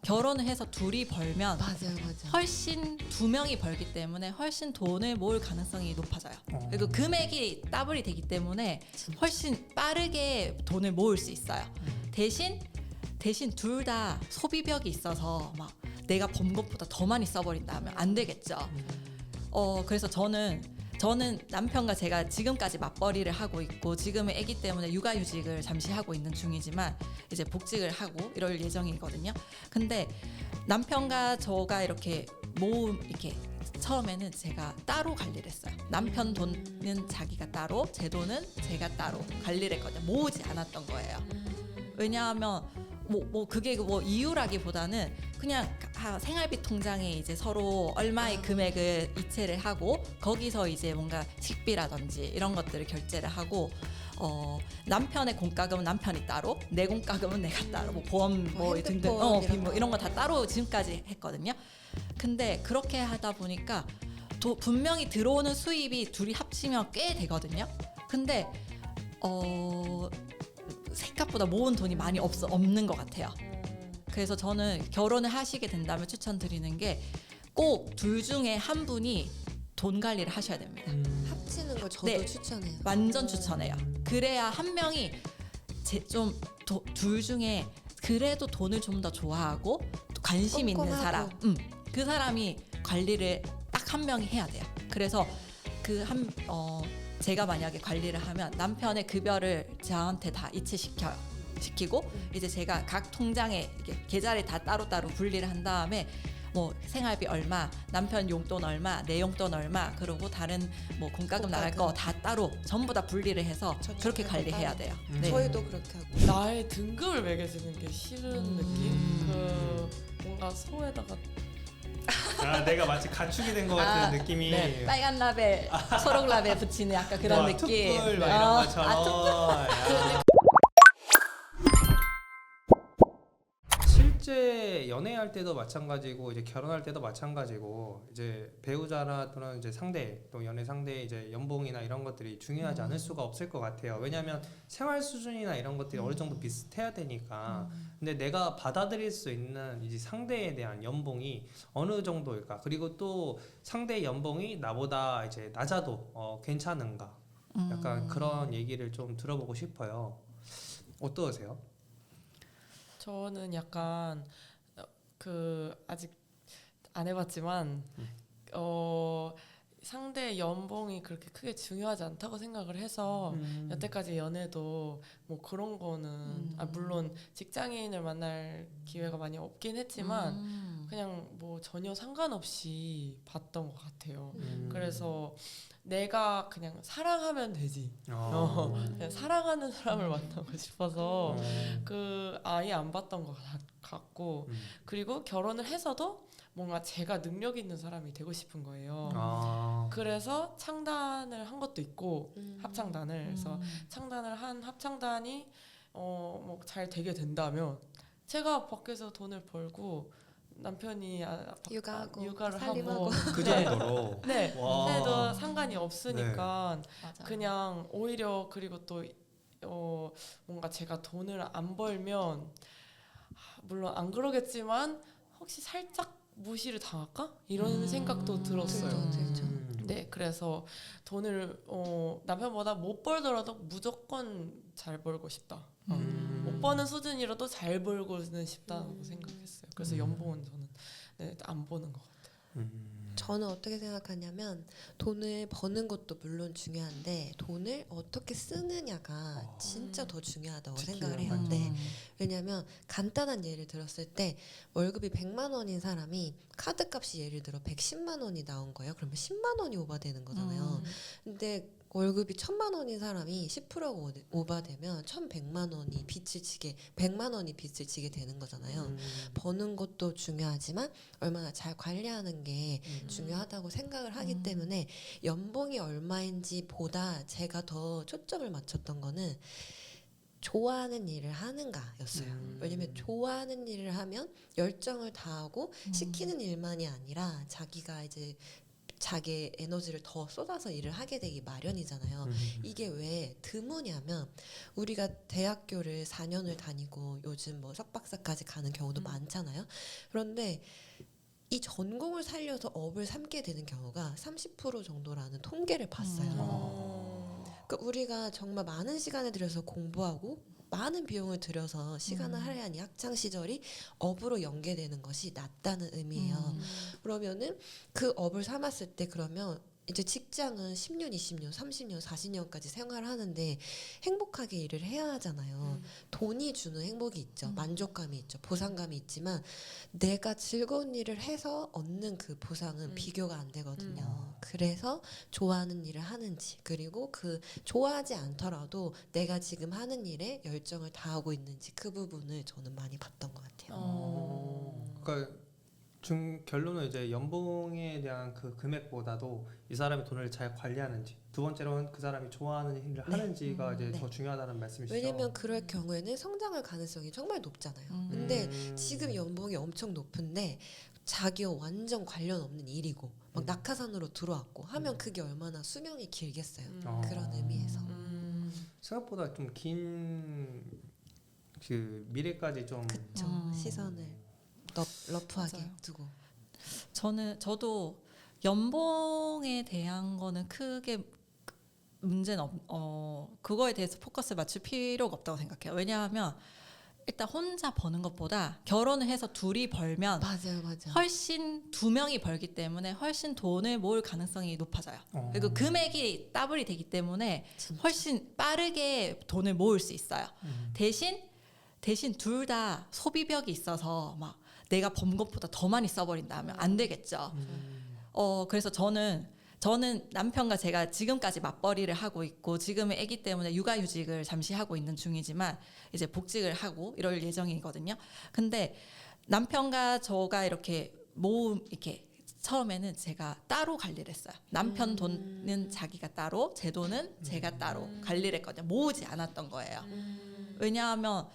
결혼을 해서 둘이 벌면 맞아. 훨씬 두 명이 벌기 때문에 훨씬 돈을 모을 가능성이 높아져요. 그리고 금액이 더블이 되기 때문에 훨씬 빠르게 돈을 모을 수 있어요. 대신 둘 다 소비벽이 있어서 막 내가 번 것보다 더 많이 써버린다면 안 되겠죠. 그래서 저는 남편과 제가 지금까지 맞벌이를 하고 있고 지금은 아기 때문에 육아휴직을 잠시 하고 있는 중이지만 이제 복직을 하고 이럴 예정이거든요. 근데 남편과 저가 이렇게 처음에는 제가 따로 관리를 했어요. 남편 돈은 자기가 따로, 제 돈은 제가 따로 관리를 했거든요. 모으지 않았던 거예요. 왜냐하면 그게 이유라기보다는 그냥 생활비 통장에 이제 서로 얼마의 금액을 이체를 하고 거기서 이제 뭔가 식비라든지 이런 것들을 결제를 하고 남편의 공과금은 남편이 따로, 내 공과금은 내가 따로, 보험 등등 이런 거 다 따로 지금까지 했거든요. 근데 그렇게 하다 보니까 분명히 들어오는 수입이 둘이 합치면 꽤 되거든요. 근데 생각보다 모은 돈이 많이 없는 것 같아요. 그래서 저는 결혼을 하시게 된다면 추천드리는 게 꼭 둘 중에 한 분이 돈 관리를 하셔야 됩니다. 합치는 걸 저도 추천해요. 완전 추천해요. 그래야 한 명이 둘 중에 그래도 돈을 좀 더 좋아하고 또 관심 있는 사람, 그 사람이 관리를 딱 한 명이 해야 돼요. 그래서 제가 만약에 관리를 하면 남편의 급여를 저한테 다 이체시키고 이제 제가 각 통장에 계좌를 다 따로따로 분리를 한 다음에 생활비 얼마, 남편 용돈 얼마, 내 용돈 얼마, 그리고 다른 공과금 나갈 거 다 따로 전부 다 분리를 해서 그렇게 관리해야 돼요. 네. 저희도 그렇게 하고. 나의 등급을 매겨주는 게 싫은 느낌? 뭔가 소에다가 내가 마치 가축이 된 것 같은 느낌이. 네. 빨간 라벨, 초록 라벨 붙이는 약간 그런 느낌. 툭불 막 이런 것처럼. 실제 연애할 때도 마찬가지고 이제 결혼할 때도 마찬가지고 이제 배우자나 또는 이제 상대 또 연애 상대의 이제 연봉이나 이런 것들이 중요하지 않을 수가 없을 것 같아요. 왜냐하면 생활 수준이나 이런 것들이 어느 정도 비슷해야 되니까. 근데 내가 받아들일 수 있는 이제 상대에 대한 연봉이 어느 정도일까? 그리고 또 상대의 연봉이 나보다 이제 낮아도 괜찮은가? 약간 그런 얘기를 좀 들어보고 싶어요. 어떠세요? 저는 약간 아직 안 해봤지만 상대의 연봉이 그렇게 크게 중요하지 않다고 생각을 해서 여태까지 연애도 그런 거는 물론 직장인을 만날 기회가 많이 없긴 했지만 그냥 전혀 상관없이 봤던 것 같아요. 그래서 내가 그냥 사랑하면 되지. 그냥 사랑하는 사람을 만나고 싶어서 아예 안 봤던 것 같고 그리고 결혼을 해서도 뭔가 제가 능력 있는 사람이 되고 싶은 거예요. 그래서 창단을 한 것도 있고 합창단을 그래서 창단을 한 합창단이 잘 되게 된다면 제가 밖에서 돈을 벌고 남편이 육아를 하고 그 정도로 네, 해도 상관이 없으니까 맞아. 그냥 오히려 그리고 또 뭔가 제가 돈을 안 벌면 물론 안 그러겠지만 혹시 살짝 무시를 당할까? 이런 생각도 들었어요. 들죠. 네, 그래서 돈을 남편보다 못 벌더라도 무조건 잘 벌고 싶다. 못 버는 수준이라도 잘 벌고는 싶다고 생각했어요. 그래서 연봉은 저는 안 보는 것 같아요. 저는 어떻게 생각하냐면 돈을 버는 것도 물론 중요한데 돈을 어떻게 쓰느냐가 진짜 더 중요하다고 생각을 해요. 네. 왜냐하면 간단한 예를 들었을 때 월급이 100만 원인 사람이 카드값이 예를 들어 110만 원이 나온 거예요. 그러면 10만 원이 오바되는 거잖아요. 근데 월급이 1000만 원인 사람이 10%가 오바되면 1100만 원이 빚을 지게 100만 원이 빚을 지게 되는 거잖아요. 버는 것도 중요하지만 얼마나 잘 관리하는 게 중요하다고 생각을 하기 때문에 연봉이 얼마인지 보다 제가 더 초점을 맞췄던 거는 좋아하는 일을 하는가였어요. 왜냐면 좋아하는 일을 하면 열정을 다하고 시키는 일만이 아니라 자기가 이제 자기의 에너지를 더 쏟아서 일을 하게 되기 마련이잖아요. 이게 왜 드무냐면 우리가 대학교를 4년을 다니고 요즘 뭐 석박사까지 가는 경우도 많잖아요. 그런데 이 전공을 살려서 업을 삼게 되는 경우가 30% 정도라는 통계를 봤어요. 그러니까 우리가 정말 많은 시간을 들여서 공부하고 많은 비용을 들여서 시간을 할애한 이 학창 시절이 업으로 연계되는 것이 낫다는 의미예요. 그러면은 그 업을 삼았을 때 그러면 이제 직장은 10년, 20년, 30년, 40년까지 생활하는데 행복하게 일을 해야 하잖아요. 돈이 주는 행복이 있죠. 만족감이 있죠. 보상감이 있지만 내가 즐거운 일을 해서 얻는 그 보상은 비교가 안 되거든요. 그래서 좋아하는 일을 하는지 그리고 그 좋아하지 않더라도 내가 지금 하는 일에 열정을 다하고 있는지 그 부분을 저는 많이 봤던 것 같아요. 그러니까 결론은 이제 연봉에 대한 그 금액보다도 이 사람이 돈을 잘 관리하는지, 두 번째로는 그 사람이 좋아하는 일을 하는지가 이제 더 중요하다는 말씀이시죠. 왜냐면 그럴 경우에는 성장할 가능성이 정말 높잖아요. 근데 지금 연봉이 엄청 높은데 자기와 완전 관련 없는 일이고 막 낙하산으로 들어왔고 하면 그게 얼마나 수명이 길겠어요. 그런 의미에서. 생각보다 좀 긴 그 미래까지 좀 그쵸. 시선을 러프하게 맞아요. 두고. 저도 연봉에 대한 거는 크게 문제는 그거에 대해서 포커스 맞출 필요가 없다고 생각해요. 왜냐하면 일단 혼자 버는 것보다 결혼을 해서 둘이 벌면 맞아요. 훨씬 두 명이 벌기 때문에 훨씬 돈을 모을 가능성이 높아져요. 그리고 금액이 더블이 되기 때문에 진짜. 훨씬 빠르게 돈을 모을 수 있어요. 대신 둘 다 소비벽이 있어서 막 내가 번 것보다 더 많이 써버린다면 안 되겠죠. 그래서 저는 남편과 제가 지금까지 맞벌이를 하고 있고 지금은 아기 때문에 육아휴직을 잠시 하고 있는 중이지만 이제 복직을 하고 이럴 예정이거든요. 근데 남편과 저가 이렇게 처음에는 제가 따로 관리를 했어요. 남편 돈은 자기가 따로, 제 돈은 제가 따로 관리를 했거든요. 모으지 않았던 거예요. 왜냐하면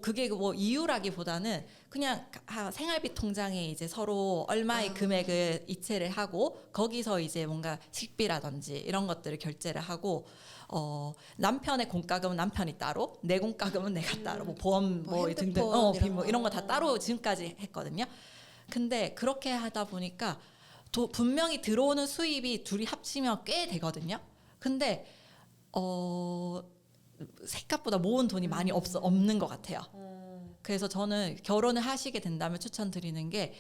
그게 이유라기보다는 그냥 생활비 통장에 이제 서로 얼마의 금액을 이체를 하고 거기서 이제 뭔가 식비라든지 이런 것들을 결제를 하고 남편의 공과금은 남편이 따로, 내 공과금은 내가 따로, 보험 등등 이런 거 다 따로 지금까지 했거든요. 근데 그렇게 하다 보니까 분명히 들어오는 수입이 둘이 합치면 꽤 되거든요. 근데 생각보다 모은 돈이 많이 없는 것 같아요. 그래서 저는 결혼을 하시게 된다면 추천드리는 게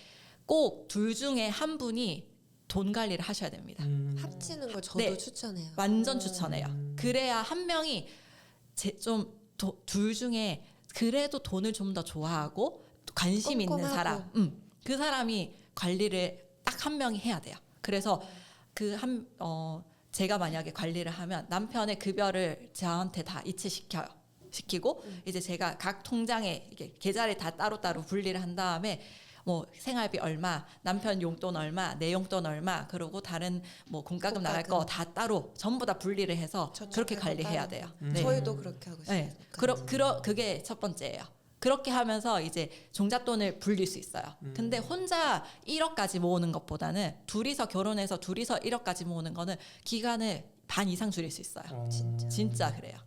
꼭 둘 중에 한 분이 돈 관리를 하셔야 됩니다. 합치는 걸 저도 네. 추천해요. 완전 추천해요. 그래야 한 명이 둘 중에 그래도 돈을 좀 더 좋아하고 관심 있는 꼼꼼하고. 사람, 그 사람이 관리를 딱 한 명이 해야 돼요. 그래서 제가 만약에 관리를 하면 남편의 급여를 저한테 다 이체시키고 이제 제가 각 통장에 이게 계좌를 다 따로따로 분리를 한 다음에 뭐 생활비 얼마, 남편 용돈 얼마, 내 용돈 얼마, 그리고 다른 뭐 공과금 나갈 거 다 따로 전부 다 분리를 해서 그렇게 관리해야 돼요. 네. 저희도 그렇게 하고 있어요. 네. 그게 첫 번째예요. 그렇게 하면서 이제 종잣돈을 불릴 수 있어요. 근데 혼자 1억까지 모으는 것보다는 둘이서 결혼해서 둘이서 1억까지 모으는 거는 기간을 반 이상 줄일 수 있어요. 진짜 그래요.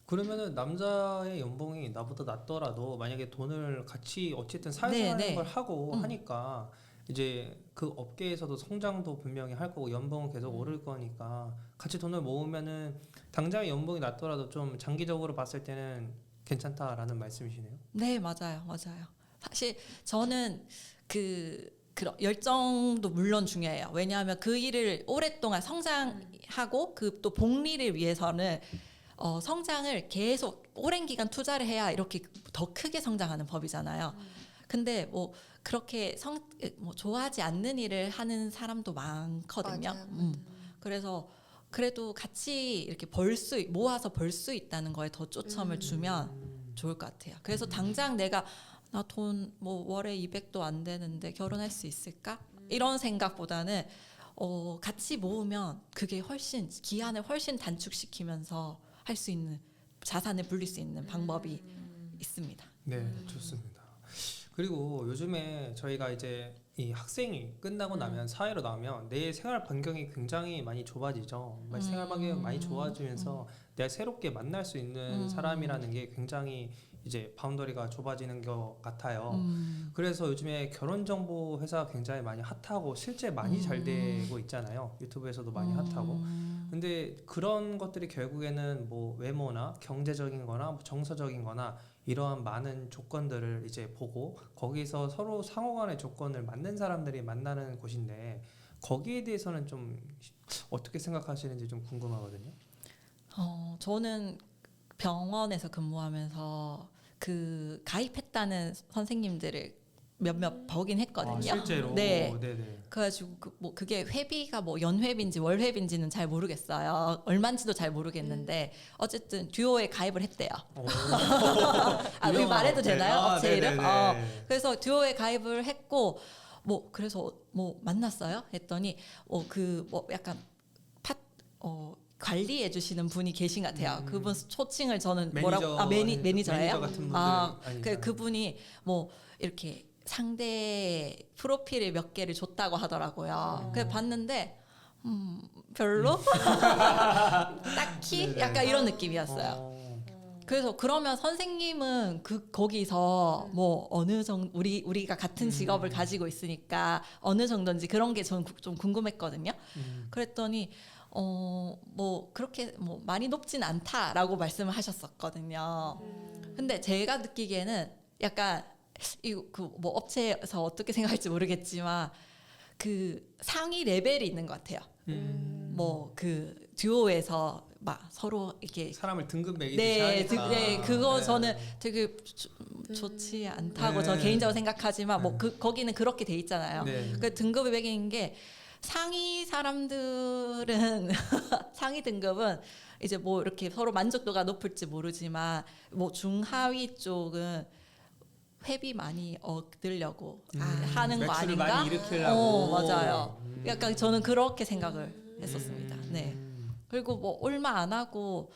그러면은 남자의 연봉이 나보다 낮더라도 만약에 돈을 같이 어쨌든 사회생활하는 걸 하고 하니까 이제 그 업계에서도 성장도 분명히 할 거고 연봉은 계속 오를 거니까 같이 돈을 모으면은 당장의 연봉이 낮더라도 좀 장기적으로 봤을 때는 괜찮다라는 말씀이시네요. 네, 맞아요. 사실 저는 그런 열정도 물론 중요해요. 왜냐하면 그 일을 오랫동안 성장하고 그 또 복리를 위해서는 성장을 계속 오랜 기간 투자를 해야 이렇게 더 크게 성장하는 법이잖아요. 근데 그렇게 좋아하지 않는 일을 하는 사람도 많거든요. 맞아요. 그래서 그래도 같이 이렇게 모아서 벌 수 있다는 거에 더 초점을 주면 좋을 것 같아요. 그래서 당장 나 돈 월에 200도 안 되는데 결혼할 수 있을까? 이런 생각보다는 같이 모으면 그게 훨씬 기한을 훨씬 단축시키면서 할 수 있는 자산을 불릴 수 있는 방법이 있습니다. 네, 좋습니다. 그리고 요즘에 저희가 이제 이 학생이 끝나고 나면 사회로 나오면 내 생활 반경이 굉장히 많이 좁아지죠. 생활 반경이 많이 좁아지면서 내가 새롭게 만날 수 있는 사람이라는 게 굉장히 이제 바운더리가 좁아지는 것 같아요. 그래서 요즘에 결혼 정보 회사가 굉장히 많이 핫하고 실제 많이 잘 되고 있잖아요. 유튜브에서도 많이 핫하고. 근데 그런 것들이 결국에는 뭐 외모나 경제적인 거나 뭐 정서적인 거나 이러한 많은 조건들을 이제 보고 거기서 서로 상호간의 조건을 맞는 사람들이 만나는 곳인데 거기에 대해서는 좀 어떻게 생각하시는지 좀 궁금하거든요. 저는 병원에서 근무하면서 그 가입했다는 선생님들을 몇몇 보긴 했거든요. 실제로. 네. 네네. 그래가지고 뭐 그게 회비가 뭐 연회비인지 월회비인지는 잘 모르겠어요. 얼마인지도 잘 모르겠는데 어쨌든 듀오에 가입을 했대요. 여기 말해도 되나요? 업체 이름? 그래서 듀오에 가입을 했고 뭐 그래서 뭐 만났어요? 했더니 그 뭐 약간 관리해 주시는 분이 계신 것 같아요. 그분 초칭을 저는 뭐라고 매니저예요? 매니저 같은 분들 아니죠. 그분이 뭐 이렇게 상대 프로필을 몇 개를 줬다고 하더라고요. 그래서 봤는데 별로 딱히 네네. 약간 이런 느낌이었어요. 그래서 그러면 선생님은 거기서 뭐 어느 정도 우리가 같은 직업을 가지고 있으니까 어느 정도인지 그런 게 저는 좀 궁금했거든요. 그랬더니 뭐 그렇게 뭐 많이 높진 않다라고 말씀을 하셨었거든요. 근데 제가 느끼기에는 약간 뭐 업체에서 어떻게 생각할지 모르겠지만 그 상위 레벨이 있는 것 같아요. 뭐 그 듀오에서 막 서로 이렇게 사람을 등급 매기듯이 하니까. 그거 저는 되게 좋지 않다고 저는 개인적으로 생각하지만 뭐 거기는 그렇게 돼 있잖아요. 네. 그 등급을 매기는 게 상위 사람들은 상위 등급은 이제 뭐 이렇게 서로 만족도가 높을지 모르지만 뭐 중하위 쪽은 회비 많이 얻으려고 하는 거 매출을 아닌가? 많이 일으키려고. 맞아요. 약간 저는 그렇게 생각을 했었습니다. 네. 그리고 뭐 얼마 안 하고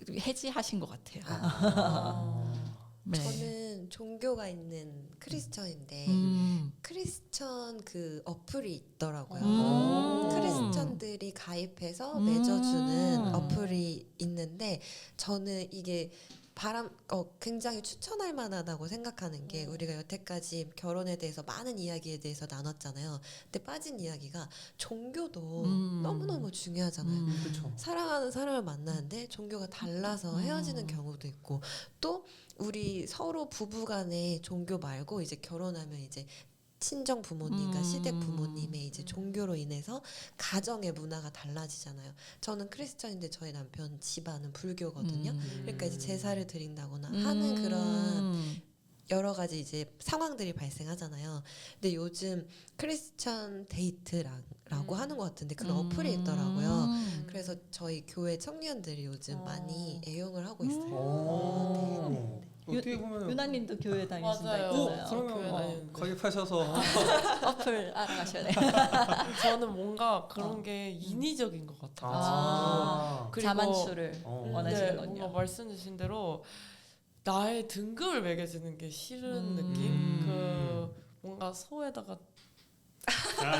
해지하신 것 같아요. 네. 저는 종교가 있는 크리스천인데 크리스천 그 어플이 있더라고요. 크리스천들이 가입해서 맺어주는 어플이 있는데 저는 이게 굉장히 추천할 만하다고 생각하는 게 우리가 여태까지 결혼에 대해서 많은 이야기에 대해서 나눴잖아요. 근데 빠진 이야기가 종교도 너무너무 중요하잖아요. 그렇죠. 사랑하는 사람을 만나는데 종교가 달라서 헤어지는 경우도 있고 또 우리 서로 부부간의 종교 말고 이제 결혼하면 이제 친정 부모님과 시댁 부모님의 이제 종교로 인해서 가정의 문화가 달라지잖아요. 저는 크리스천인데 저희 남편 집안은 불교거든요. 그러니까 이제 제사를 드린다거나 하는 그런 여러 가지 이제 상황들이 발생하잖아요. 근데 요즘 크리스천 데이트라고 하는 것 같은데 그런 어플이 있더라고요. 그래서 저희 교회 청년들이 요즘 많이 애용을 하고 있어요. 어떻게 보면 유나님도 교회 다니신다 맞아요. 했잖아요. 교회 그러면 다니는데. 가입하셔서 어플 알아가셔야 돼요. 저는 뭔가 그런 게 인위적인 것 같아요. 그리고 자만추를 원하시는 뭔가 건요. 말씀 주신 대로 나의 등급을 매겨주는 게 싫은 느낌. 뭔가 소에다가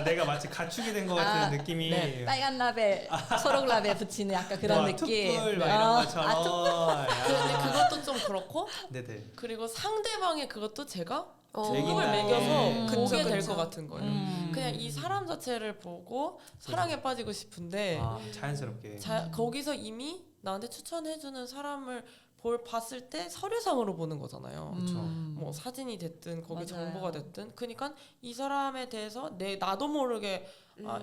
내가 마치 가축이 된 것 같은 느낌이. 네. 빨간 라벨, 초록 라벨 붙이는 약간 그런 느낌. 툭불 막 이런 것처럼. 근데 그것도 좀 그렇고 네네. 그리고 상대방의 그것도 제가 얘기를 등급을 매겨서 그쵸, 보게 될 그쵸. 것 같은 거예요. 그냥 이 사람 자체를 보고 사랑에 빠지고 싶은데 자연스럽게. 거기서 이미 나한테 추천해주는 사람을 봤을 때 서류상으로 보는 거잖아요. 그렇죠. 뭐 사진이 됐든 거기 맞아요. 정보가 됐든 그러니까 이 사람에 대해서 나도 모르게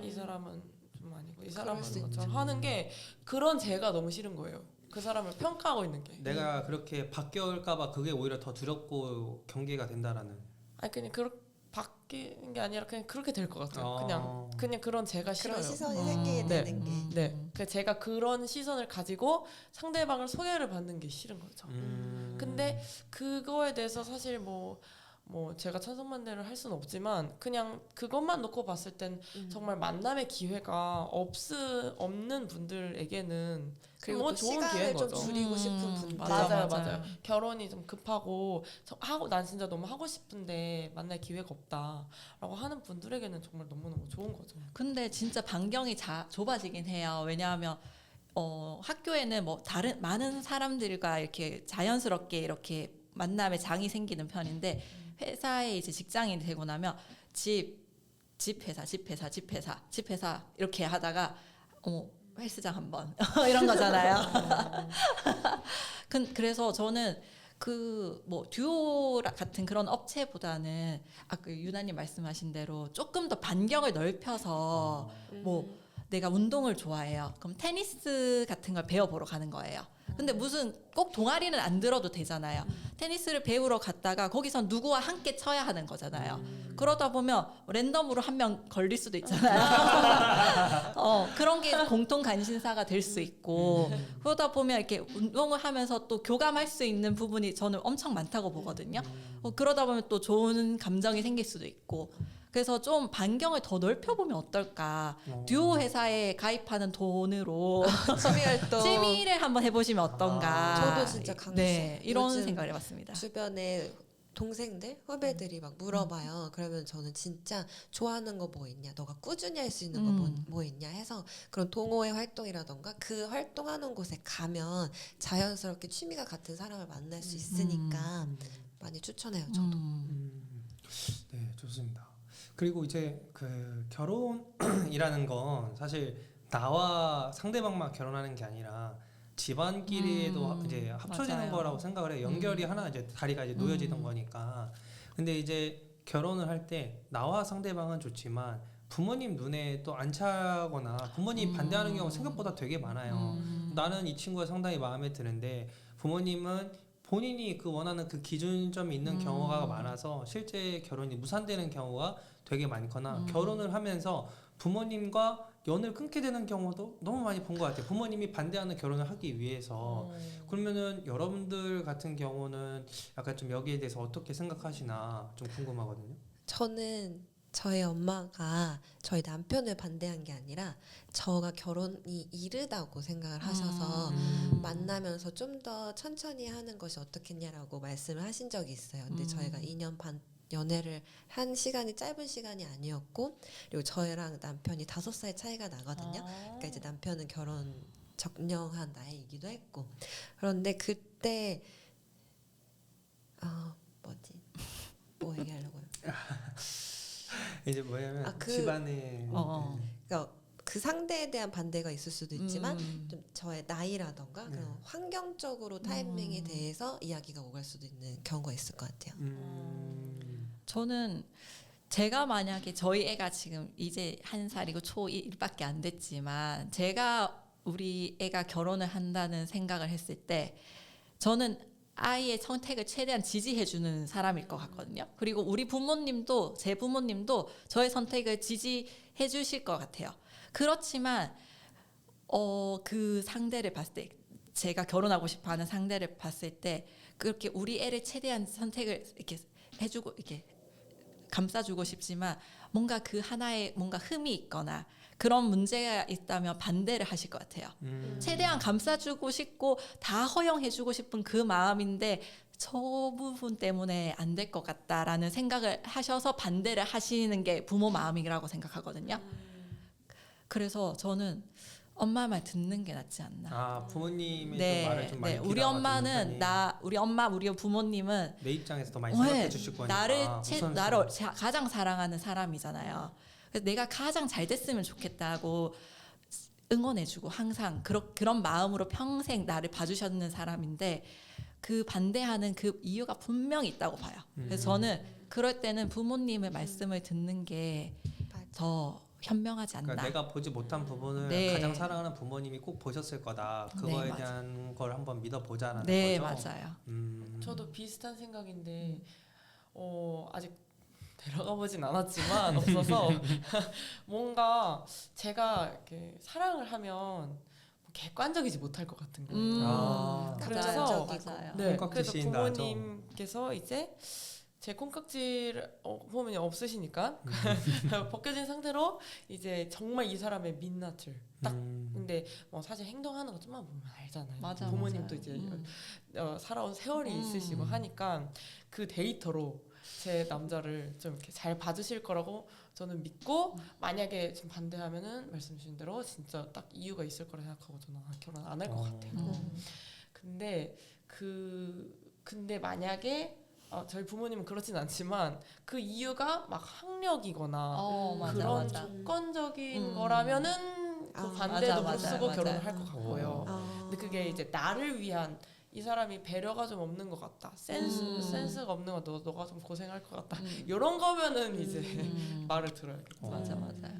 이 사람은 좀 아니고 이 사람은 수 것처럼 하는 게 그런 제가 너무 싫은 거예요. 그 사람을 평가하고 있는 게. 내가 그렇게 바뀌어올까봐 그게 오히려 더 두렵고 경계가 된다라는. 아니 그냥 바뀌는 게 아니라 그냥 그렇게 될 것 같아요. 그냥 그런 제가 싫어요. 그런 시선이 생기게 네. 되는 게 네, 제가 그런 시선을 가지고 상대방을 소개를 받는 게 싫은 거죠. 근데 그거에 대해서 사실 뭐 뭐 제가 천선만대를 할 수는 없지만 그냥 그것만 놓고 봤을 땐 정말 만남의 기회가 없는 분들에게는 그리고 뭐 또 좋은 시간을 기회인 좀 거죠. 줄이고 싶은 분들. 맞아요. 결혼이 좀 급하고 난 진짜 너무 하고 싶은데 만날 기회가 없다라고 하는 분들에게는 정말 너무너무 좋은 거죠. 근데 진짜 반경이 좁아지긴 해요. 왜냐하면 학교에는 뭐 다른 많은 사람들과 이렇게 자연스럽게 이렇게 만남의 장이 생기는 편인데 회사에 이제 직장인이 되고 나면 집 회사 이렇게 하다가 헬스장 한번 이런 거잖아요. 그래서 저는 그 뭐 듀오 같은 그런 업체보다는 아까 유나님 말씀하신 대로 조금 더 반경을 넓혀서 뭐 내가 운동을 좋아해요. 그럼 테니스 같은 걸 배워보러 가는 거예요. 근데 무슨 꼭 동아리는 안 들어도 되잖아요. 테니스를 배우러 갔다가 거기서 누구와 함께 쳐야 하는 거잖아요. 그러다 보면 랜덤으로 한 명 걸릴 수도 있잖아요. 그런 게 공통 관심사가 될 수 있고 그러다 보면 이렇게 운동을 하면서 또 교감할 수 있는 부분이 저는 엄청 많다고 보거든요. 그러다 보면 또 좋은 감정이 생길 수도 있고 그래서 좀 반경을 더 넓혀보면 어떨까. 듀오 회사에 가입하는 돈으로 취미활동. 취미를 한번 해보시면 어떤가. 저도 진짜 강추. 네, 이런 요즘 생각을 해봤습니다. 주변에 동생들, 후배들이 막 물어봐요. 그러면 저는 진짜 좋아하는 거 뭐 있냐, 너가 꾸준히 할 수 있는 거 뭐 있냐 해서 그런 동호회 활동이라던가 그 활동하는 곳에 가면 자연스럽게 취미가 같은 사람을 만날 수 있으니까 많이 추천해요. 저도. 네, 좋습니다. 그리고 이제 그 결혼이라는 건 사실 나와 상대방만 결혼하는 게 아니라 집안끼리에도 이제 합쳐지는 맞아요. 거라고 생각을 해요. 연결이 하나 이제 다리가 이제 놓여지는 거니까. 근데 이제 결혼을 할 때 나와 상대방은 좋지만 부모님 눈에 또 안 차거나 부모님 반대하는 경우가 생각보다 되게 많아요. 나는 이 친구가 상당히 마음에 드는데 부모님은 본인이 그 원하는 그 기준점이 있는 경우가 많아서 실제 결혼이 무산되는 경우가 되게 많거나 결혼을 하면서 부모님과 연을 끊게 되는 경우도 너무 많이 본 것 같아요. 부모님이 반대하는 결혼을 하기 위해서. 그러면은 여러분들 같은 경우는 약간 좀 여기에 대해서 어떻게 생각하시나 좀 궁금하거든요. 저는 저희 엄마가 저희 남편을 반대한 게 아니라 저가 결혼이 이르다고 생각을 하셔서 만나면서 좀 더 천천히 하는 것이 어떻겠냐라고 말씀을 하신 적이 있어요. 근데 저희가 2년 반 연애를 한 시간이 짧은 시간이 아니었고 그리고 저희랑 남편이 5살 차이가 나거든요. 그러니까 이제 남편은 결혼 적령한 나이이기도 했고 그런데 그때 뭐 얘기하려고요? 이제 뭐냐면 그- 집안에 그러니까 그 상대에 대한 반대가 있을 수도 있지만 좀 저의 나이라던가 네. 그런 환경적으로 타이밍에 대해서 이야기가 오갈 수도 있는 경우가 있을 것 같아요. 저는 제가 만약에 저희 애가 지금 이제 1살이고 초1밖에 안 됐지만 제가 우리 애가 결혼을 한다는 생각을 했을 때 저는 아이의 선택을 최대한 지지해주는 사람일 것 같거든요. 그리고 우리 부모님도 제 부모님도 저의 선택을 지지해 주실 것 같아요. 그렇지만 그 상대를 봤을 때 제가 결혼하고 싶어하는 상대를 봤을 때 그렇게 우리 애를 최대한 선택을 이렇게 해주고 이렇게 감싸주고 싶지만 뭔가 그 하나에 뭔가 흠이 있거나 그런 문제가 있다면 반대를 하실 것 같아요. 최대한 감싸주고 싶고 다 허용해주고 싶은 그 마음인데 저 부분 때문에 안 될 것 같다라는 생각을 하셔서 반대를 하시는 게 부모 마음이라고 생각하거든요. 그래서 저는 엄마 말 듣는 게 낫지 않나. 아 부모님의 좀 말을 좀 많이 우리 귀담아 엄마는 듣는 편이 우리 엄마 우리 부모님은 내 입장에서 더 많이 생각해 네, 주실 거니까 나를 우선순위. 가장 사랑하는 사람이잖아요. 그래서 내가 가장 잘 됐으면 좋겠다고 응원해주고 항상 그런 마음으로 평생 나를 봐주셨는 사람인데 그 반대하는 그 이유가 분명히 있다고 봐요. 그래서 저는 그럴 때는 부모님의 말씀을 듣는 게 더 현명하지 않나. 그러니까 내가 보지 못한 부분을 네. 가장 사랑하는 부모님이 꼭 보셨을 거다. 그거에 네, 대한 걸 한번 믿어보자라는 네, 거죠. 맞아요. 저도 비슷한 생각인데 아직 데려가 보진 않았지만 없어서 뭔가 제가 이렇게 사랑을 하면 객관적이지 못할 것 같은 거예요. 아. 그래서 감정적이고. 맞아요. 네, 콩깍지 그래서 씌인다 하죠. 부모님께서 이제 제 콩깍지를 호르몬이 없으시니까 벗겨진 상태로 이제 정말 이 사람의 민낯을 딱 근데 뭐 사실 행동하는 것 좀만 보면 알잖아요. 맞아, 부모님도 맞아요. 이제 살아온 세월이 있으시고 하니까 그 데이터로 제 남자를 좀 이렇게 잘 봐주실 거라고 저는 믿고 만약에 좀 반대하면은 말씀 주신 대로 진짜 딱 이유가 있을 거라 생각하고 저는 결혼 안 할 것 같아요. 근데 만약에 저희 부모님은 그렇진 않지만 그 이유가 막 학력이거나 맞아, 그런 맞아. 조건적인 거라면은 그 반대도 맞아, 무릅쓰고 맞아, 결혼을 맞아. 할 것 같고요. 근데 그게 이제 나를 위한 이 사람이 배려가 좀 없는 것 같다. 센스가 없는 것 같다. 너가 좀 고생할 것 같다. 이런 거면은 이제 말을 들어야겠죠. 맞아, 맞아요.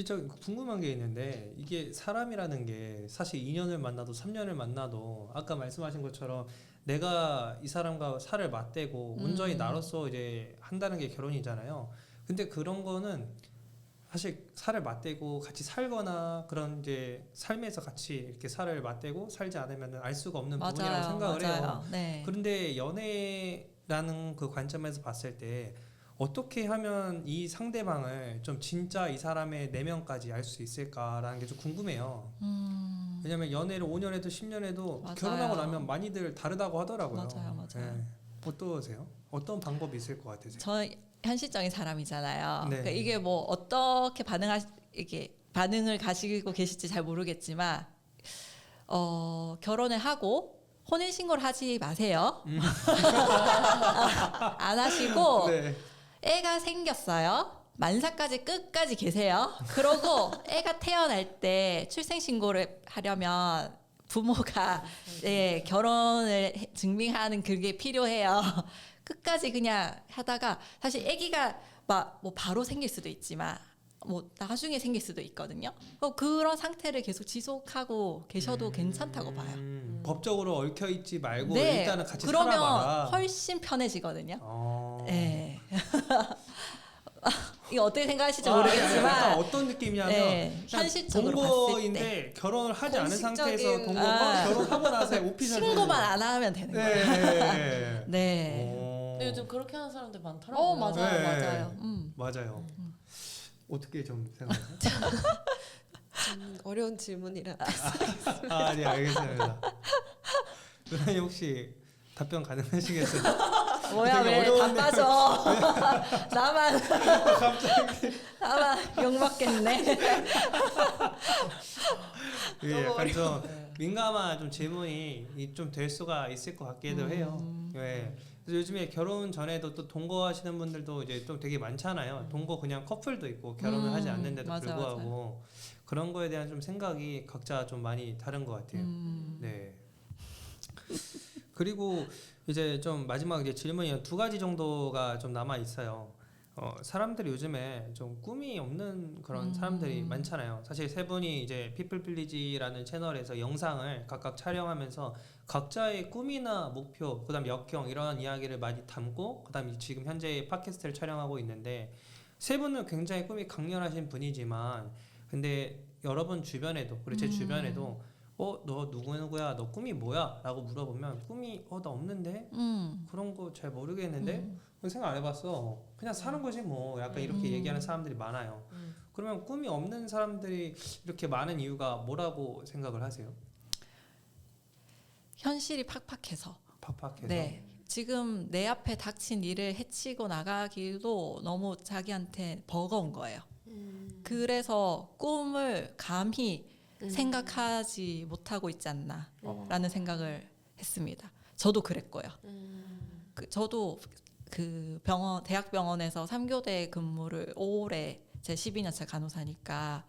저 궁금한 게 있는데 이게 사람이라는 게 사실 2년을 만나도 3년을 만나도 아까 말씀하신 것처럼 내가 이 사람과 살을 맞대고 온전히 나로서 이제 한다는 게 결혼이잖아요. 근데 그런 거는 사실 살을 맞대고 같이 살거나 그런 이제 삶에서 같이 이렇게 살을 맞대고 살지 않으면 알 수가 없는 부분이라고 생각을 해요. 네. 그런데 연애라는 그 관점에서 봤을 때 어떻게 하면 이 상대방을 좀 진짜 이 사람의 내면까지 알 수 있을까라는 게 좀 궁금해요. 왜냐면 연애를 5년에도 10년에도 맞아요. 결혼하고 나면 많이들 다르다고 하더라고요. 맞아요. 네. 어떠세요? 어떤 방법이 있을 것 같으세요? 저 현실적인 사람이잖아요. 네. 그러니까 이게 뭐 어떻게 이게 반응을 가지고 계실지 잘 모르겠지만 결혼을 하고 혼인 신고를 하지 마세요. 안 하시고 네. 애가 생겼어요. 만사까지 끝까지 계세요. 그러고 애가 태어날 때 출생신고를 하려면 부모가 결혼을 증빙하는 그게 필요해요. 끝까지 그냥 하다가 사실 애기가 막 뭐 바로 생길 수도 있지만 뭐 나중에 생길 수도 있거든요. 그런 상태를 계속 지속하고 계셔도 괜찮다고 봐요. 법적으로 얽혀 있지 말고 네, 일단은 같이 그러면 살아봐라. 훨씬 편해지거든요. 어. 네. 이거 어떻게 생각하실지 약간 모르겠지만 어떤 느낌이냐면 네, 그냥 현실적으로 동거인데 봤을 때 결혼을 하지 않은 공식적인- 상태에서 동거가 결혼하고 나서 오피셜 신고만 안 하면 되는 거예요. 네. 네. 오. 근데 요즘 그렇게 하는 사람들 많더라고요. 맞아요, 네. 맞아요. 맞아요. 어떻게 좀 생각하세요? 어려운 질문이라. 네, 알겠습니다. 누나님 혹시 답변 가능하시겠어요? 뭐야 되게 왜 다 어려운 빠져? 나만 욕 먹겠네. 예, 약간 좀 네. 민감한 좀 질문이 좀 될 수가 있을 것 같기도 해요. 예. 그래서 요즘에 결혼 전에도 또 동거하시는 분들도 이제 또 되게 많잖아요. 동거 그냥 커플도 있고 결혼을 하지 않는데도 맞아, 불구하고 그런 거에 대한 좀 생각이 각자 좀 많이 다른 것 같아요. 네. 그리고 이제 좀 마지막 이제 질문이 2가지 정도가 좀 남아 있어요. 사람들이 요즘에 좀 꿈이 없는 그런 사람들이 많잖아요. 사실 세 분이 이제 피플필리지라는 채널에서 영상을 각각 촬영하면서 각자의 꿈이나 목표, 그다음 역경 이런 이야기를 많이 담고 그다음 지금 현재 팟캐스트를 촬영하고 있는데 세 분은 굉장히 꿈이 강렬하신 분이지만 근데 여러분 주변에도 그리고 제 주변에도 너 누구야? 너 꿈이 뭐야? 라고 물어보면 꿈이 나 없는데 그런 거 잘 모르겠는데 생각 안 해봤어. 그냥 사는 거지 뭐 약간 이렇게 얘기하는 사람들이 많아요. 그러면 꿈이 없는 사람들이 이렇게 많은 이유가 뭐라고 생각을 하세요? 현실이 팍팍해서. 팍팍해서. 네. 지금 내 앞에 닥친 일을 해치고 나가기도 너무 자기한테 버거운 거예요. 그래서 꿈을 감히 생각하지 못하고 있지 않나라는 생각을 했습니다. 저도 그랬고요. 저도 그 대학병원에서 3교대 근무를 오래 제 12년차 간호사니까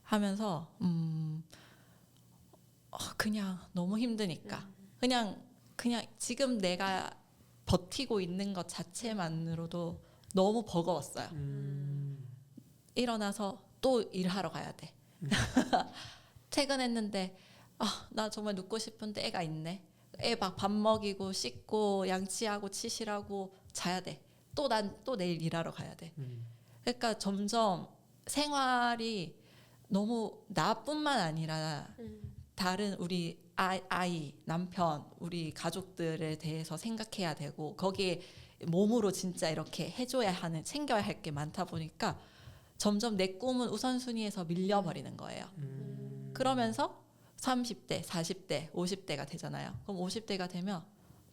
하면서 그냥 너무 힘드니까 그냥 지금 내가 버티고 있는 것 자체만으로도 너무 버거웠어요. 일어나서 또 일하러 가야 돼. 퇴근했는데 나 정말 눕고 싶은데 애가 있네. 애 막 밥 먹이고 씻고 양치하고 치실하고 자야 돼. 또 내일 일하러 가야 돼. 그러니까 점점 생활이 너무 나뿐만 아니라 다른 우리 아이, 남편, 우리 가족들에 대해서 생각해야 되고 거기에 몸으로 진짜 이렇게 해줘야 하는 챙겨야 할 게 많다 보니까 점점 내 꿈은 우선순위에서 밀려버리는 거예요. 그러면서 30대, 40대, 50대가 되잖아요. 그럼 50대가 되면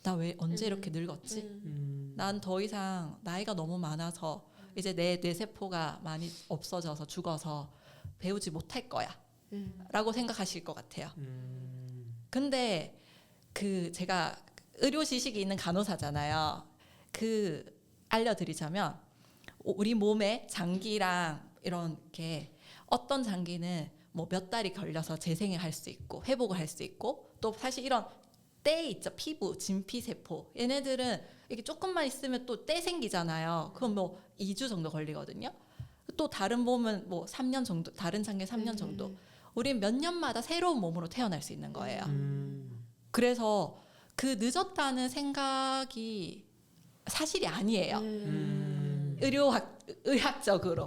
나 왜 언제 이렇게 늙었지? 난 더 이상 나이가 너무 많아서 이제 내 뇌세포가 많이 없어져서 죽어서 배우지 못할 거야 라고 생각하실 것 같아요. 근데 그 제가 의료 지식이 있는 간호사잖아요. 그 알려드리자면 우리 몸에 장기랑 이런 게 어떤 장기는 뭐 몇 달이 걸려서 재생을 할 수 있고 회복을 할 수 있고 또 사실 이런 때 있죠. 피부, 진피세포 얘네들은 이게 조금만 있으면 또 때 생기잖아요. 그럼 뭐 2주 정도 걸리거든요. 또 다른 몸은 뭐 3년 정도, 다른 장기 3년 정도. 우린 몇 년마다 새로운 몸으로 태어날 수 있는 거예요. 그래서 그 늦었다는 생각이 사실이 아니에요. 의학적으로.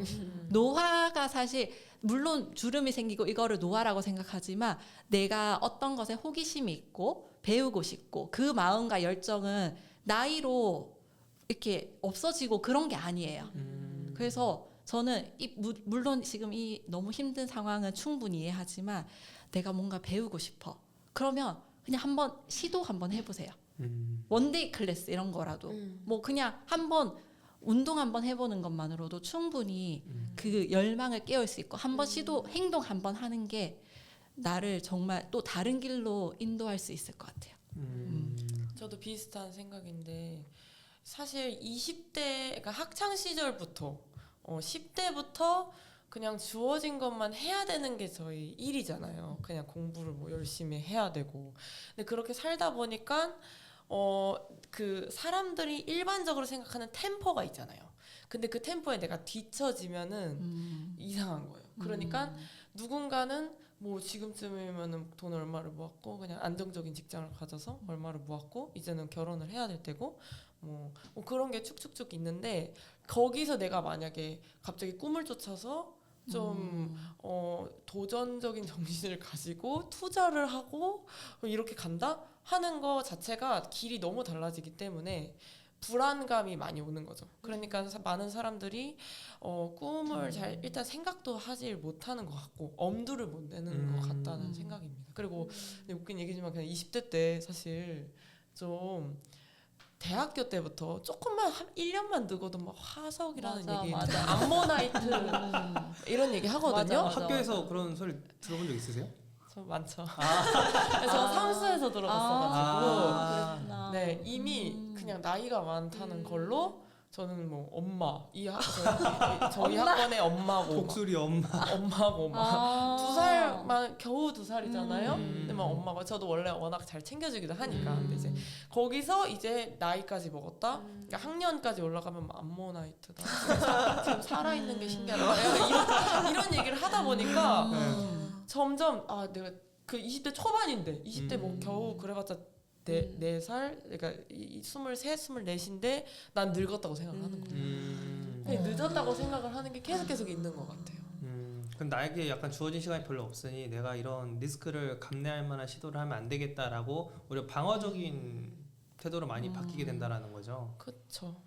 노화가 사실 물론 주름이 생기고 이거를 노화라고 생각하지만 내가 어떤 것에 호기심이 있고 배우고 싶고 그 마음과 열정은 나이로 이렇게 없어지고 그런 게 아니에요. 그래서 저는 물론 지금 이 너무 힘든 상황은 충분히 이해하지만 내가 뭔가 배우고 싶어. 그러면 그냥 한번 시도 한번 해보세요. 원데이 클래스 이런 거라도 뭐 그냥 한번 운동 한번 해보는 것만으로도 충분히 그 열망을 깨울 수 있고 한번 시도 행동 한번 하는 게 나를 정말 또 다른 길로 인도할 수 있을 것 같아요. 저도 비슷한 생각인데 사실 20대 그러니까 학창 시절부터 10대부터 그냥 주어진 것만 해야 되는 게 저희 일이잖아요. 그냥 공부를 뭐 열심히 해야 되고. 근데 그렇게 살다 보니까 그 사람들이 일반적으로 생각하는 템포가 있잖아요. 근데 그 템포에 내가 뒤처지면은 이상한 거예요. 그러니까 누군가는 뭐 지금쯤이면은 돈 얼마를 모았고 그냥 안정적인 직장을 가져서 얼마를 모았고 이제는 결혼을 해야 될 때고 뭐 그런 게 축축축 있는데 거기서 내가 만약에 갑자기 꿈을 쫓아서 좀 도전적인 정신을 가지고 투자를 하고 이렇게 간다 하는 거 자체가 길이 너무 달라지기 때문에 불안감이 많이 오는 거죠. 그러니까 많은 사람들이 꿈을 잘 일단 생각도 하질 못하는 것 같고 엄두를 못 내는 것 같다는 생각입니다. 그리고 웃긴 얘기지만 그냥 20대 때 사실 좀 대학교 때부터 조금만 한 1년만 늦어도 막 화석이라는 맞아, 얘기, 맞아. 암모나이트 이런 얘기 하거든요. 맞아. 학교에서 그런 소리 들어본 적 있으세요? 저 많죠. 그래서 삼수에서 들어봤어가지고 그렇구나. 네 이미 그냥 나이가 많다는 걸로 저는 뭐 엄마 저희 학번의 엄마고 독수리 엄마. 엄마고 막 2살만 겨우 2살이잖아요. 근데 막 엄마가 저도 원래 워낙 잘 챙겨주기도 하니까 근데 이제 거기서 이제 나이까지 먹었다. 그러니까 학년까지 올라가면 막 암모나이트다. 지금 살아있는 게 신기하다. 이런 얘기를 하다 보니까 점점 내가 그 20대 초반인데 20대 뭐 겨우 그래봤자 4살 그러니까 23, 24인데 난 늙었다고 생각을 하는 거예요. 그냥 늦었다고 생각을 하는 게 계속 있는 것 같아요. 그럼 나에게 약간 주어진 시간이 별로 없으니 내가 이런 리스크를 감내할 만한 시도를 하면 안 되겠다라고 오히려 방어적인 태도로 많이 바뀌게 된다라는 거죠. 그렇죠.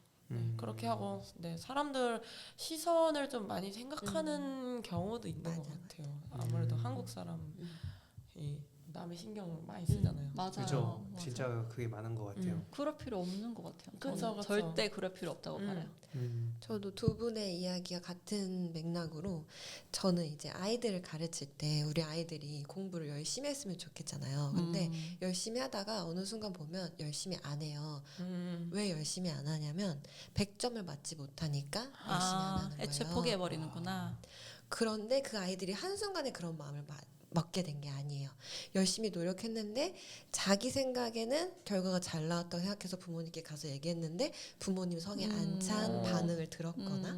그렇게 하고 사람들 시선을 좀 많이 생각하는 경우도 있는 것 같아요. 아무래도 한국 사람이 남의 신경을 많이 쓰잖아요. 맞아요. 그렇죠. 맞아. 진짜 그게 많은 것 같아요. 그럴 필요 없는 것 같아요. 그쵸, 저는 그쵸. 절대 그럴 필요 없다고 봐요. 저도 두 분의 이야기가 같은 맥락으로 저는 이제 아이들을 가르칠 때 우리 아이들이 공부를 열심히 했으면 좋겠잖아요. 근데 열심히 하다가 어느 순간 보면 열심히 안 해요. 왜 열심히 안 하냐면 100점을 맞지 못하니까 열심히 안 하는 거예요. 애초에 포기해버리는구나. 그런데 그 아이들이 한순간에 그런 마음을 먹게 된 게 아니에요. 열심히 노력했는데 자기 생각에는 결과가 잘 나왔다고 생각해서 부모님께 가서 얘기했는데 부모님 성에 안 찬 반응을 들었거나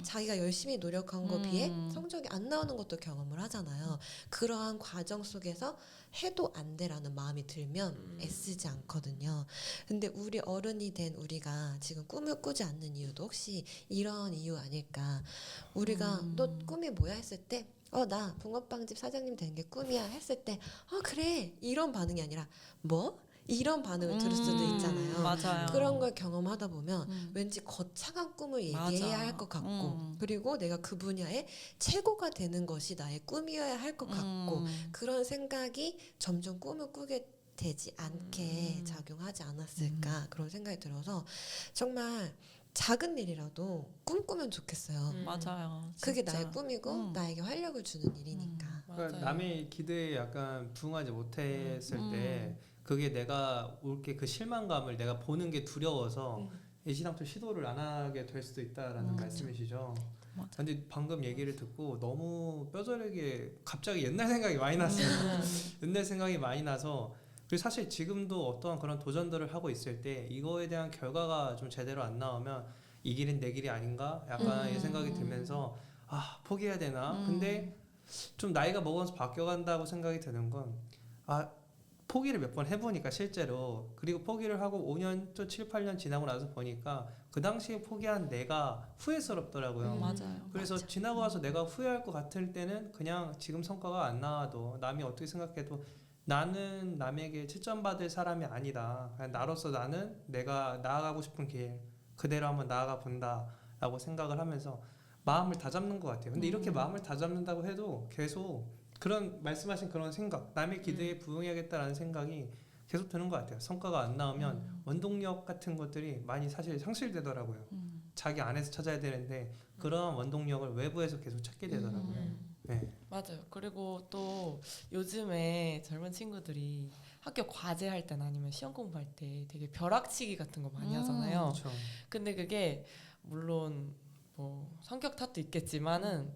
자기가 열심히 노력한 거에 비해 성적이 안 나오는 것도 경험을 하잖아요. 그러한 과정 속에서 해도 안 돼라는 마음이 들면 애쓰지 않거든요. 근데 우리 어른이 된 우리가 지금 꿈을 꾸지 않는 이유도 혹시 이런 이유 아닐까. 우리가 너 꿈이 뭐야 했을 때 나 붕어빵집 사장님 되는 게 꿈이야 했을 때 그래 이런 반응이 아니라 뭐? 이런 반응을 들을 수도 있잖아요. 맞아요. 그런 걸 경험하다 보면 음. 왠지 거창한 꿈을 맞아. 얘기해야 할 것 같고 그리고 내가 그 분야의 최고가 되는 것이 나의 꿈이어야 할 것 같고 그런 생각이 점점 꿈을 꾸게 되지 않게 작용하지 않았을까 그런 생각이 들어서 정말 작은 일이라도 꿈꾸면 좋겠어요. 맞아요. 그게 진짜. 나의 꿈이고 나에게 활력을 주는 일이니까. 그러니까 맞아요. 남의 기대에 약간 부응하지 못했을 때 그게 내가 올게 그 실망감을 내가 보는 게 두려워서 애시당초 시도를 안 하게 될 수도 있다라는 말씀이시죠. 맞아. 근데 방금 얘기를 듣고 너무 뼈저리게 갑자기 옛날 생각이 많이 났어요. 옛날 생각이 많이 나서 그리고 사실 지금도 어떠한 그런 도전들을 하고 있을 때 이거에 대한 결과가 좀 제대로 안 나오면 이 길은 내 길이 아닌가 약간 이 생각이 들면서 아 포기해야 되나 근데 좀 나이가 먹으면서 바뀌어간다고 생각이 드는 건 아 포기를 몇 번 해보니까 실제로 그리고 포기를 하고 5년 또 7, 8년 지나고 나서 보니까 그 당시에 포기한 내가 후회스럽더라고요. 맞아요. 그래서 맞아. 지나고 와서 내가 후회할 것 같을 때는 그냥 지금 성과가 안 나와도 남이 어떻게 생각해도 나는 남에게 채점받을 사람이 아니다. 그냥 나로서 나는 내가 나아가고 싶은 길 그대로 한번 나아가 본다라고 생각을 하면서 마음을 다잡는 것 같아요. 근데 이렇게 마음을 다잡는다고 해도 계속 그런 말씀하신 그런 생각, 남의 기대에 부응해야겠다라는 생각이 계속 드는 것 같아요. 성과가 안 나오면 원동력 같은 것들이 많이 사실 상실되더라고요. 자기 안에서 찾아야 되는데 그런 원동력을 외부에서 계속 찾게 되더라고요. 네. 맞아요. 그리고 또 요즘에 젊은 친구들이 학교 과제할 때나 아니면 시험 공부할 때 되게 벼락치기 같은 거 많이 하잖아요. 그렇죠. 근데 그게 물론 뭐 성격 탓도 있겠지만은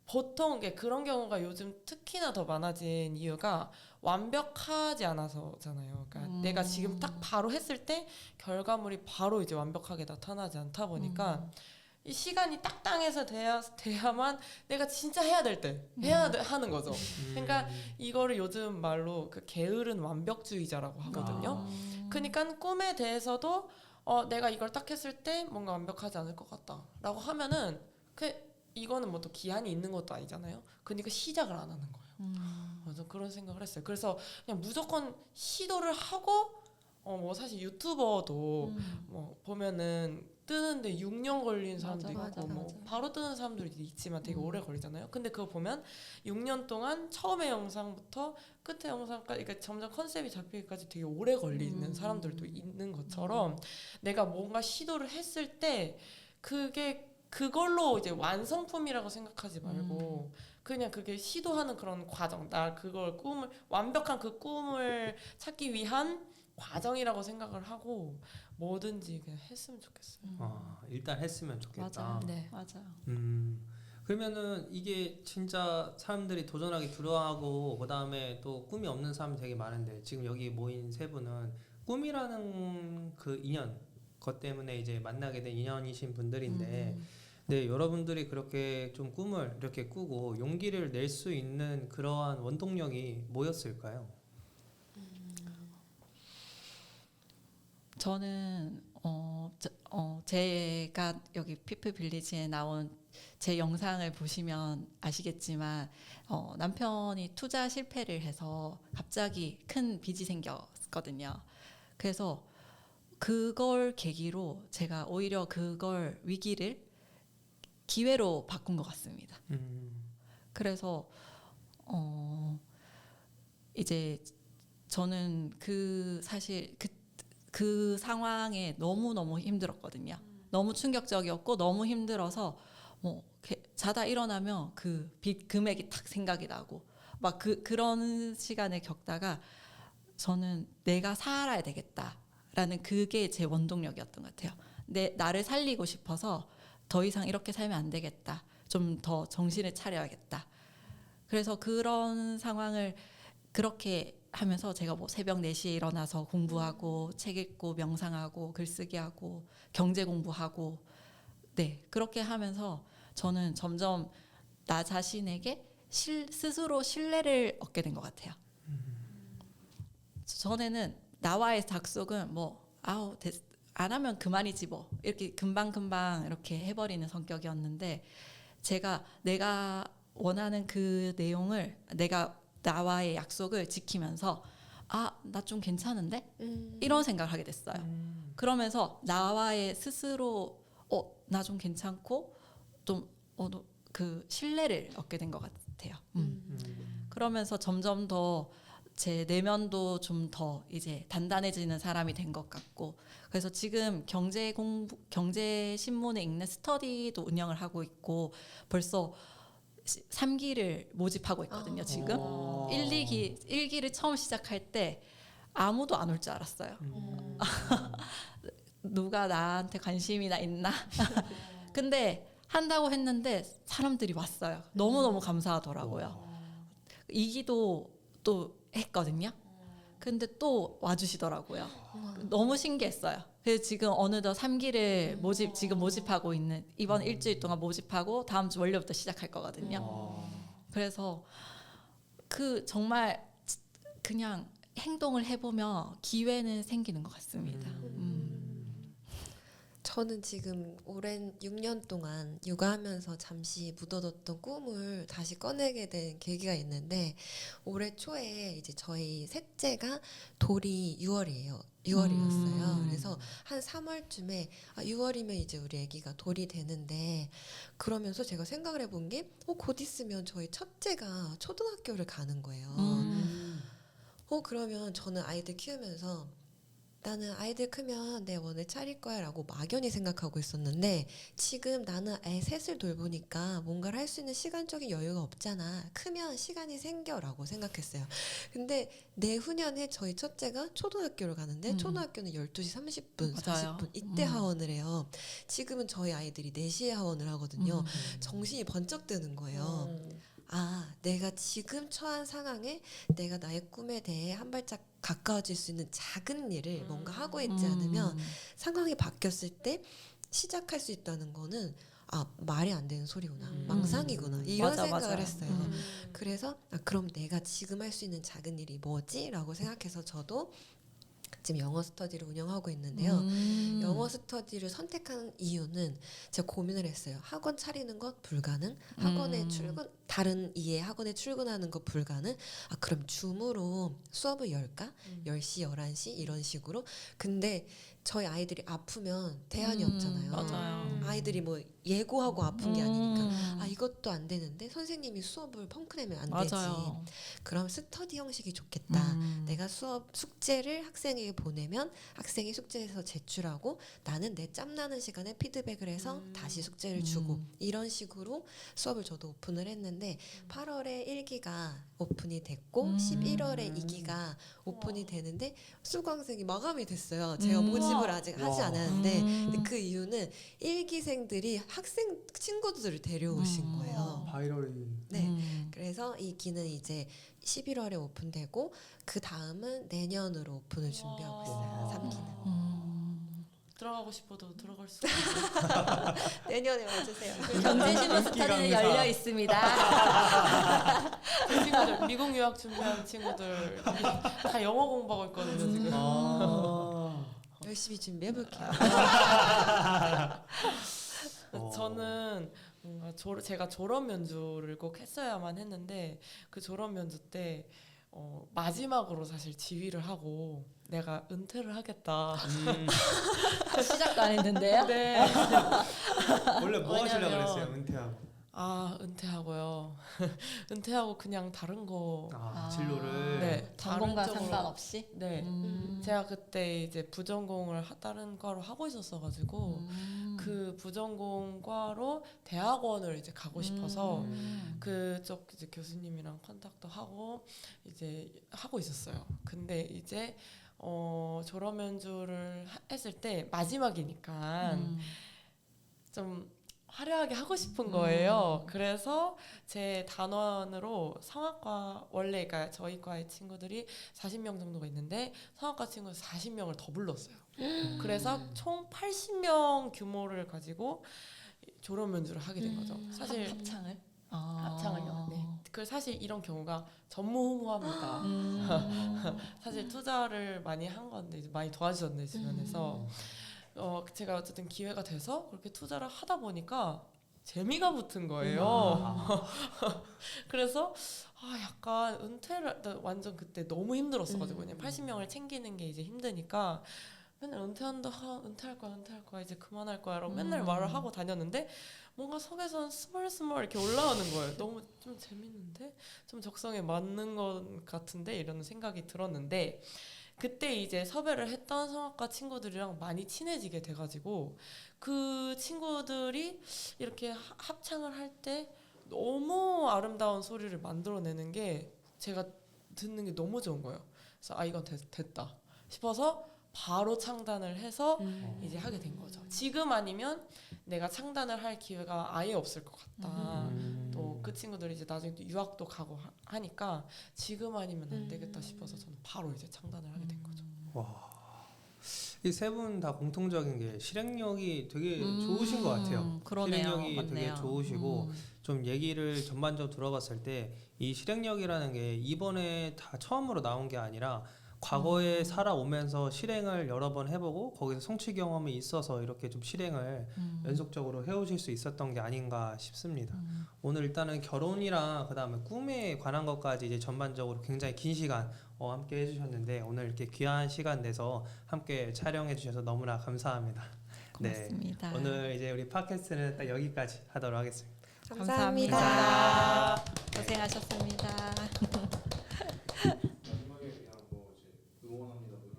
보통 게 그런 경우가 요즘 특히나 더 많아진 이유가 완벽하지 않아서잖아요. 그러니까 내가 지금 딱 바로 했을 때 결과물이 바로 이제 완벽하게 나타나지 않다 보니까 이 시간이 딱땅해서 돼야만 내가 진짜 해야 될 때 하는 거죠. 그러니까 이거를 요즘 말로 그 게으른 완벽주의자라고 하거든요. 그러니까 꿈에 대해서도 내가 이걸 딱 했을 때 뭔가 완벽하지 않을 것 같다라고 하면은 이거는 뭐 또 기한이 있는 것도 아니잖아요. 그러니까 시작을 안 하는 거예요. 맞아 그런 생각을 했어요. 그래서 그냥 무조건 시도를 하고 뭐 사실 유튜버도 뭐 보면은 뜨는데 6년 걸린 사람도 맞아, 있고 맞아, 뭐 맞아. 바로 뜨는 사람들도 있지만 되게 오래 걸리잖아요. 근데 그거 보면 6년 동안 처음에 영상부터 끝에 영상까지 그러니까 점점 컨셉이 잡히기까지 되게 오래 걸리는 사람들도 있는 것처럼 내가 뭔가 시도를 했을 때 그걸로 이제 완성품이라고 생각하지 말고 그냥 그게 시도하는 그런 과정 나 그걸 완벽한 그 꿈을 찾기 위한 과정이라고 생각을 하고 뭐든지 그냥 했으면 좋겠어요. 일단 했으면 좋겠다. 맞아요. 네. 맞아요. 그러면은 이게 진짜 사람들이 도전하기 두려워하고 그다음에 또 꿈이 없는 사람이 되게 많은데 지금 여기 모인 세 분은 꿈이라는 그 인연 것 때문에 이제 만나게 된 인연이신 분들인데 네, 여러분들이 그렇게 좀 꿈을 이렇게 꾸고 용기를 낼 수 있는 그러한 원동력이 뭐였을까요? 저는 제가 여기 피플 빌리지에 나온 제 영상을 보시면 아시겠지만 남편이 투자 실패를 해서 갑자기 큰 빚이 생겼거든요. 그래서 그걸 계기로 제가 오히려 그걸 위기를 기회로 바꾼 것 같습니다. 그래서 이제 저는 사실 그 상황에 너무 힘들었거든요. 너무 충격적이었고 너무 힘들어서 뭐 자다 일어나면 그 빚 금액이 딱 생각이 나고 막 그런 시간을 겪다가 저는 내가 살아야 되겠다라는 그게 제 원동력이었던 것 같아요. 나를 살리고 싶어서 더 이상 이렇게 살면 안 되겠다. 좀 더 정신을 차려야겠다. 그래서 그런 상황을 그렇게 하면서 제가 뭐 새벽 4시에 일어나서 공부하고 책 읽고 명상하고 글쓰기 하고 경제 공부하고 네 그렇게 하면서 저는 점점 나 자신에게 스스로 신뢰를 얻게 된 것 같아요. 전에는 나와의 약속은 뭐 안 하면 그만이지 뭐 이렇게 금방 이렇게 해버리는 성격이었는데 내가 원하는 그 내용을 나와의 약속을 지키면서 나 좀 괜찮은데? 이런 생각을 하게 됐어요. 그러면서 나와의 스스로 나 좀 괜찮고 좀 그 신뢰를 얻게 된 것 같아요. 그러면서 점점 더 제 내면도 좀 더 이제 단단해지는 사람이 된 것 같고, 그래서 지금 경제 신문에 읽는 스터디도 운영을 하고 있고 벌써 3기를 모집하고 있거든요. 지금 1기를 처음 시작할 때 아무도 안 올 줄 알았어요. 누가 나한테 관심이나 있나? 근데 한다고 했는데 사람들이 왔어요. 너무너무 감사하더라고요. 2기도 또 했거든요. 근데 또 와주시더라고요. 너무 신기했어요. 그래서 지금 어느덧 3기를 지금 모집하고 있는, 이번 일주일 동안 모집하고 다음 주 월요일부터 시작할 거거든요. 그래서 정말 그냥 행동을 해보면 기회는 생기는 것 같습니다. 저는 지금 오랜 6년 동안 육아하면서 잠시 묻어뒀던 꿈을 다시 꺼내게 된 계기가 있는데, 올해 초에 이제 저희 셋째가 돌이 6월이었어요. 그래서 한 3월쯤에 6월이면 이제 우리 아기가 돌이 되는데, 그러면서 제가 생각을 해본 게 곧 있으면 저희 첫째가 초등학교를 가는 거예요. 그러면 저는 아이들 키우면서 나는 아이들 크면 내 원을 차릴 거야 라고 막연히 생각하고 있었는데, 지금 나는 애 셋을 돌보니까 뭔가를 할 수 있는 시간적인 여유가 없잖아. 크면 시간이 생겨 라고 생각했어요. 근데 내후년에 저희 첫째가 초등학교를 가는데 초등학교는 12시 30분, 맞아요. 40분 이때 하원을 해요. 지금은 저희 아이들이 4시에 하원을 하거든요. 정신이 번쩍 드는 거예요. 내가 지금 처한 상황에 내가 나의 꿈에 대해 한 발짝 가까워질 수 있는 작은 일을 뭔가 하고 있지 않으면 상황이 바뀌었을 때 시작할 수 있다는 거는 말이 안 되는 소리구나, 망상이구나, 이런 생각을 맞아요. 했어요. 그래서 그럼 내가 지금 할 수 있는 작은 일이 뭐지? 라고 생각해서 저도 지금 영어 스터디를 운영하고 있는데요. 영어 스터디를 선택한 이유는 제가 고민을 했어요. 학원 차리는 것 불가능, 학원에 다른 이의 학원에 출근하는 것 불가능. 그럼 줌으로 수업을 열까? 10시, 11시 이런 식으로. 근데 저희 아이들이 아프면 대안이 없잖아요. 맞아요. 아이들이 뭐 예고하고 아픈 게 아니니까 이것도 안 되는데 선생님이 수업을 펑크내면 안 되지. 맞아요. 그럼 스터디 형식이 좋겠다. 내가 숙제를 학생에게 보내면 학생이 숙제에서 제출하고 나는 내 짬나는 시간에 피드백을 해서 다시 숙제를 주고, 이런 식으로 수업을 저도 오픈을 했는데 8월에 1기가 오픈이 됐고 11월에 2기가 오픈이 되는데 수강생이 마감이 됐어요. 제가 모집을 아직 하지 않았는데 근데 그 이유는 1기생들이 학생 친구들을 데려오신 거예요. 바이럴이. 네. 그래서 이 기는 이제 11월에 오픈되고 그 다음은 내년으로 오픈을 준비하고 있어요. 3기는. 들어가고 싶어도 들어갈 수가 없어요. 내년에 와주세요. 경제신문 스터디는 열려 있습니다. 그 친구들 미국 유학 준비하는 친구들 다 영어 공부하고 있거든요 지금. 열심히 준비해볼게요. 저는 뭔가 제가 졸업 연주를 꼭 했어야만 했는데, 그 졸업 연주 때 마지막으로 사실 지휘를 하고 내가 은퇴를 하겠다. 시작도 안 했는데요. 네. 원래 뭐 하시려고 왜냐면- 그랬어요? 은퇴하고. 은퇴하고요. 은퇴하고 그냥 다른 거. 진로를. 네. 전공과 다른 쪽으로- 상관없이. 네. 제가 그때 이제 부전공을 다른 과로 하고 있었어가지고 그 부전공과로 대학원을 이제 가고 싶어서 그쪽 이제 교수님이랑 컨택도 하고 이제 하고 있었어요. 근데 이제 졸업 연주를 했을 때 마지막이니까 좀 화려하게 하고 싶은 거예요. 그래서 제 단원으로 성악과, 원래 그러니까 저희 과의 친구들이 40명 정도가 있는데 성악과 친구 40명을 더 불렀어요. 그래서 총 80명 규모를 가지고 졸업 연주를 하게 된 거죠. 사실 합창을. 합창을요. 네. 그 사실 이런 경우가 전무후무합니다. 사실 투자를 많이 한 건데 이제 많이 도와주셨네 주변에서. 제가 어쨌든 기회가 돼서 그렇게 투자를 하다 보니까 재미가 붙은 거예요. 아. 그래서 약간 은퇴를 나 완전 그때 너무 힘들었어가지고 그냥 80명을 챙기는 게 이제 힘드니까 맨날 은퇴할 거야 이제 그만할 거야라고 맨날 말을 하고 다녔는데 뭔가 속에선 스멀스멀 이렇게 올라오는 거예요. 너무 좀 재밌는데 좀 적성에 맞는 것 같은데 이런 생각이 들었는데 그때 이제 섭외를 했던 성악가 친구들이랑 많이 친해지게 돼가지고 그 친구들이 이렇게 합창을 할 때 너무 아름다운 소리를 만들어내는 게 제가 듣는 게 너무 좋은 거예요. 그래서 이건 됐다 싶어서 바로 창단을 해서 이제 하게 된 거죠. 지금 아니면 내가 창단을 할 기회가 아예 없을 것 같다. 또 그 친구들이 이제 나중에 유학도 가고 하니까 지금 아니면 안 되겠다 싶어서 저는 바로 이제 창단을 하게 된 거죠. 와. 이 세 분 다 공통적인 게 실행력이 되게 좋으신 것 같아요. 그러네요. 실행력이 맞네요. 되게 좋으시고 좀 얘기를 전반적으로 들어봤을 때 이 실행력이라는 게 이번에 다 처음으로 나온 게 아니라 과거에 살아오면서 실행을 여러 번 해보고 거기서 성취 경험이 있어서 이렇게 좀 실행을 연속적으로 해오실 수 있었던 게 아닌가 싶습니다. 오늘 일단은 결혼이랑 그다음에 꿈에 관한 것까지 이제 전반적으로 굉장히 긴 시간 함께 해주셨는데 오늘 이렇게 귀한 시간 내서 함께 촬영해 주셔서 너무나 감사합니다. 고맙습니다. 네, 오늘 이제 우리 팟캐스트는 딱 여기까지 하도록 하겠습니다. 감사합니다. 감사합니다. 고생하셨습니다.